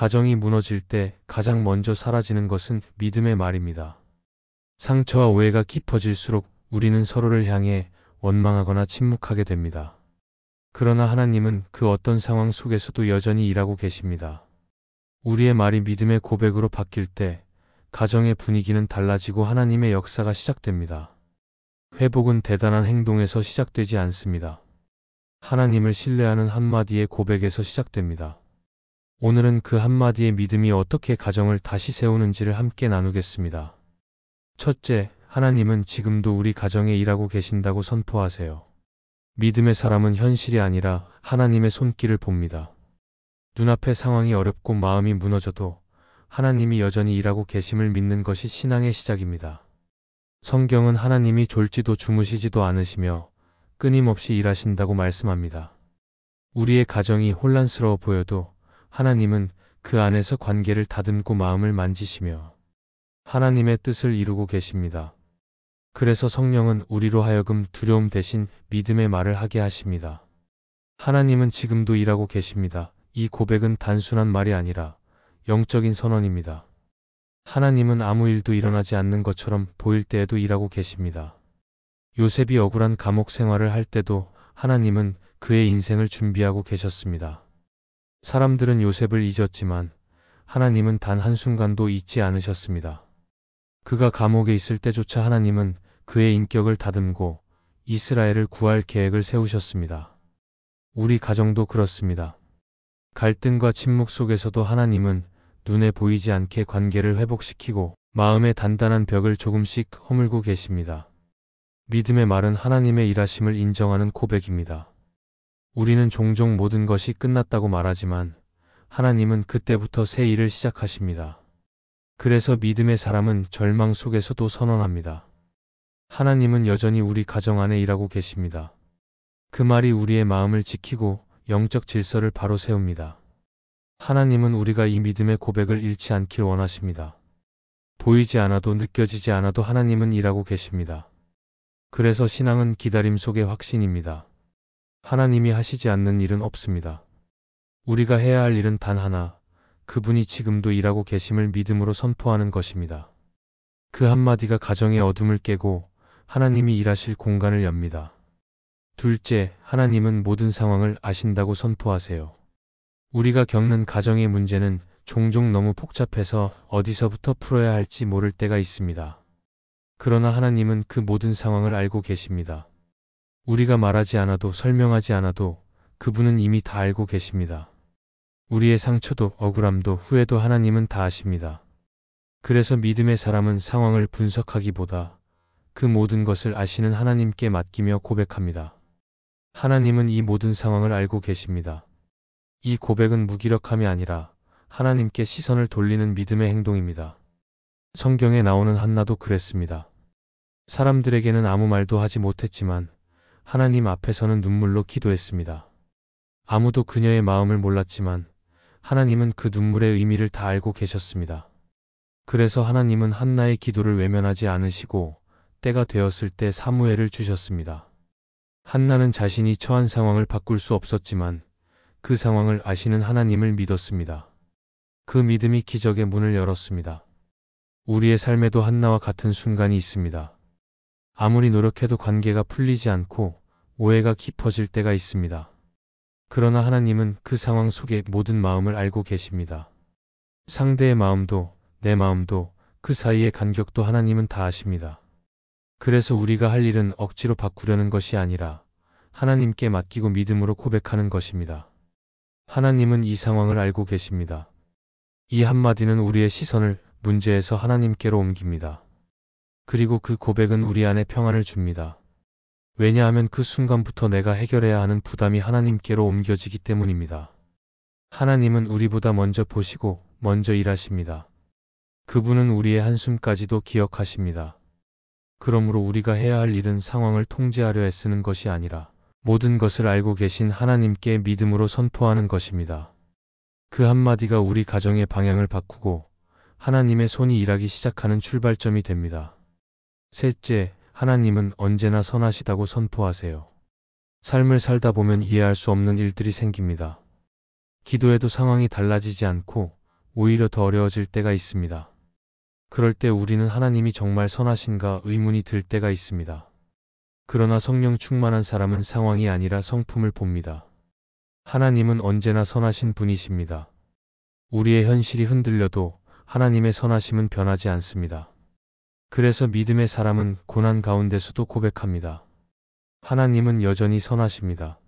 가정이 무너질 때 가장 먼저 사라지는 것은 믿음의 말입니다. 상처와 오해가 깊어질수록 우리는 서로를 향해 원망하거나 침묵하게 됩니다. 그러나 하나님은 그 어떤 상황 속에서도 여전히 일하고 계십니다. 우리의 말이 믿음의 고백으로 바뀔 때 가정의 분위기는 달라지고 하나님의 역사가 시작됩니다. 회복은 대단한 행동에서 시작되지 않습니다. 하나님을 신뢰하는 한마디의 고백에서 시작됩니다. 오늘은 그 한마디의 믿음이 어떻게 가정을 다시 세우는지를 함께 나누겠습니다. 첫째, 하나님은 지금도 우리 가정에 일하고 계신다고 선포하세요. 믿음의 사람은 현실이 아니라 하나님의 손길을 봅니다. 눈앞의 상황이 어렵고 마음이 무너져도 하나님이 여전히 일하고 계심을 믿는 것이 신앙의 시작입니다. 성경은 하나님이 졸지도 주무시지도 않으시며 끊임없이 일하신다고 말씀합니다. 우리의 가정이 혼란스러워 보여도 하나님은 그 안에서 관계를 다듬고 마음을 만지시며 하나님의 뜻을 이루고 계십니다. 그래서 성령은 우리로 하여금 두려움 대신 믿음의 말을 하게 하십니다. 하나님은 지금도 일하고 계십니다. 이 고백은 단순한 말이 아니라 영적인 선언입니다. 하나님은 아무 일도 일어나지 않는 것처럼 보일 때에도 일하고 계십니다. 요셉이 억울한 감옥 생활을 할 때도 하나님은 그의 인생을 준비하고 계셨습니다. 사람들은 요셉을 잊었지만 하나님은 단 한순간도 잊지 않으셨습니다. 그가 감옥에 있을 때조차 하나님은 그의 인격을 다듬고 이스라엘을 구할 계획을 세우셨습니다. 우리 가정도 그렇습니다. 갈등과 침묵 속에서도 하나님은 눈에 보이지 않게 관계를 회복시키고 마음의 단단한 벽을 조금씩 허물고 계십니다. 믿음의 말은 하나님의 일하심을 인정하는 고백입니다. 우리는 종종 모든 것이 끝났다고 말하지만 하나님은 그때부터 새 일을 시작하십니다. 그래서 믿음의 사람은 절망 속에서도 선언합니다. 하나님은 여전히 우리 가정 안에 일하고 계십니다. 그 말이 우리의 마음을 지키고 영적 질서를 바로 세웁니다. 하나님은 우리가 이 믿음의 고백을 잃지 않길 원하십니다. 보이지 않아도 느껴지지 않아도 하나님은 일하고 계십니다. 그래서 신앙은 기다림 속의 확신입니다. 하나님이 하시지 않는 일은 없습니다. 우리가 해야 할 일은 단 하나, 그분이 지금도 일하고 계심을 믿음으로 선포하는 것입니다. 그 한마디가 가정의 어둠을 깨고 하나님이 일하실 공간을 엽니다. 둘째, 하나님은 모든 상황을 아신다고 선포하세요. 우리가 겪는 가정의 문제는 종종 너무 복잡해서 어디서부터 풀어야 할지 모를 때가 있습니다. 그러나 하나님은 그 모든 상황을 알고 계십니다. 우리가 말하지 않아도 설명하지 않아도 그분은 이미 다 알고 계십니다. 우리의 상처도 억울함도 후회도 하나님은 다 아십니다. 그래서 믿음의 사람은 상황을 분석하기보다 그 모든 것을 아시는 하나님께 맡기며 고백합니다. 하나님은 이 모든 상황을 알고 계십니다. 이 고백은 무기력함이 아니라 하나님께 시선을 돌리는 믿음의 행동입니다. 성경에 나오는 한나도 그랬습니다. 사람들에게는 아무 말도 하지 못했지만 하나님 앞에서는 눈물로 기도했습니다. 아무도 그녀의 마음을 몰랐지만 하나님은 그 눈물의 의미를 다 알고 계셨습니다. 그래서 하나님은 한나의 기도를 외면하지 않으시고 때가 되었을 때 사무엘을 주셨습니다. 한나는 자신이 처한 상황을 바꿀 수 없었지만 그 상황을 아시는 하나님을 믿었습니다. 그 믿음이 기적의 문을 열었습니다. 우리의 삶에도 한나와 같은 순간이 있습니다. 아무리 노력해도 관계가 풀리지 않고 오해가 깊어질 때가 있습니다. 그러나 하나님은 그 상황 속의 모든 마음을 알고 계십니다. 상대의 마음도 내 마음도 그 사이의 간격도 하나님은 다 아십니다. 그래서 우리가 할 일은 억지로 바꾸려는 것이 아니라 하나님께 맡기고 믿음으로 고백하는 것입니다. 하나님은 이 상황을 알고 계십니다. 이 한마디는 우리의 시선을 문제에서 하나님께로 옮깁니다. 그리고 그 고백은 우리 안에 평안을 줍니다. 왜냐하면 그 순간부터 내가 해결해야 하는 부담이 하나님께로 옮겨지기 때문입니다. 하나님은 우리보다 먼저 보시고 먼저 일하십니다. 그분은 우리의 한숨까지도 기억하십니다. 그러므로 우리가 해야 할 일은 상황을 통제하려 애쓰는 것이 아니라 모든 것을 알고 계신 하나님께 믿음으로 선포하는 것입니다. 그 한마디가 우리 가정의 방향을 바꾸고 하나님의 손이 일하기 시작하는 출발점이 됩니다. 셋째, 하나님은 언제나 선하시다고 선포하세요. 삶을 살다 보면 이해할 수 없는 일들이 생깁니다. 기도해도 상황이 달라지지 않고 오히려 더 어려워질 때가 있습니다. 그럴 때 우리는 하나님이 정말 선하신가 의문이 들 때가 있습니다. 그러나 성령 충만한 사람은 상황이 아니라 성품을 봅니다. 하나님은 언제나 선하신 분이십니다. 우리의 현실이 흔들려도 하나님의 선하심은 변하지 않습니다. 그래서 믿음의 사람은 고난 가운데서도 고백합니다. 하나님은 여전히 선하십니다.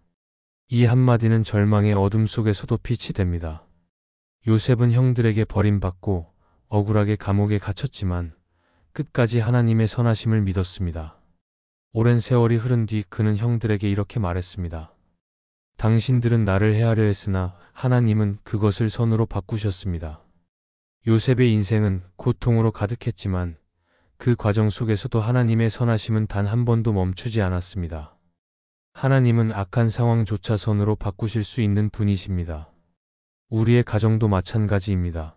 이 한마디는 절망의 어둠 속에서도 빛이 됩니다. 요셉은 형들에게 버림받고 억울하게 감옥에 갇혔지만 끝까지 하나님의 선하심을 믿었습니다. 오랜 세월이 흐른 뒤 그는 형들에게 이렇게 말했습니다. 당신들은 나를 해하려 했으나 하나님은 그것을 선으로 바꾸셨습니다. 요셉의 인생은 고통으로 가득했지만 그 과정 속에서도 하나님의 선하심은 단 한 번도 멈추지 않았습니다. 하나님은 악한 상황조차 선으로 바꾸실 수 있는 분이십니다. 우리의 가정도 마찬가지입니다.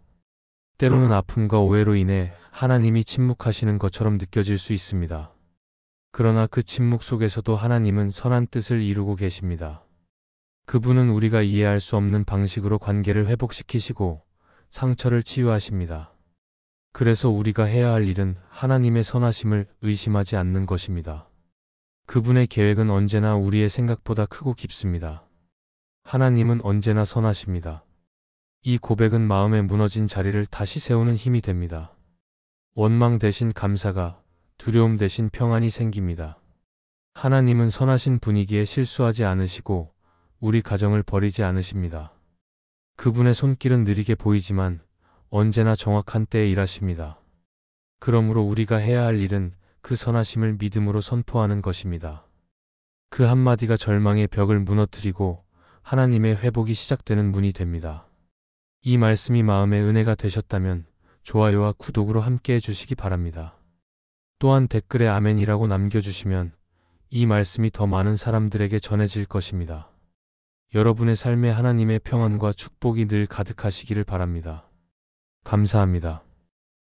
때로는 아픔과 오해로 인해 하나님이 침묵하시는 것처럼 느껴질 수 있습니다. 그러나 그 침묵 속에서도 하나님은 선한 뜻을 이루고 계십니다. 그분은 우리가 이해할 수 없는 방식으로 관계를 회복시키시고 상처를 치유하십니다. 그래서 우리가 해야 할 일은 하나님의 선하심을 의심하지 않는 것입니다. 그분의 계획은 언제나 우리의 생각보다 크고 깊습니다. 하나님은 언제나 선하십니다. 이 고백은 마음에 무너진 자리를 다시 세우는 힘이 됩니다. 원망 대신 감사가, 두려움 대신 평안이 생깁니다. 하나님은 선하신 분이기에 실수하지 않으시고 우리 가정을 버리지 않으십니다. 그분의 손길은 느리게 보이지만 언제나 정확한 때에 일하십니다. 그러므로 우리가 해야 할 일은 그 선하심을 믿음으로 선포하는 것입니다. 그 한마디가 절망의 벽을 무너뜨리고 하나님의 회복이 시작되는 문이 됩니다. 이 말씀이 마음의 은혜가 되셨다면 좋아요와 구독으로 함께 해주시기 바랍니다. 또한 댓글에 아멘이라고 남겨주시면 이 말씀이 더 많은 사람들에게 전해질 것입니다. 여러분의 삶에 하나님의 평안과 축복이 늘 가득하시기를 바랍니다. 감사합니다.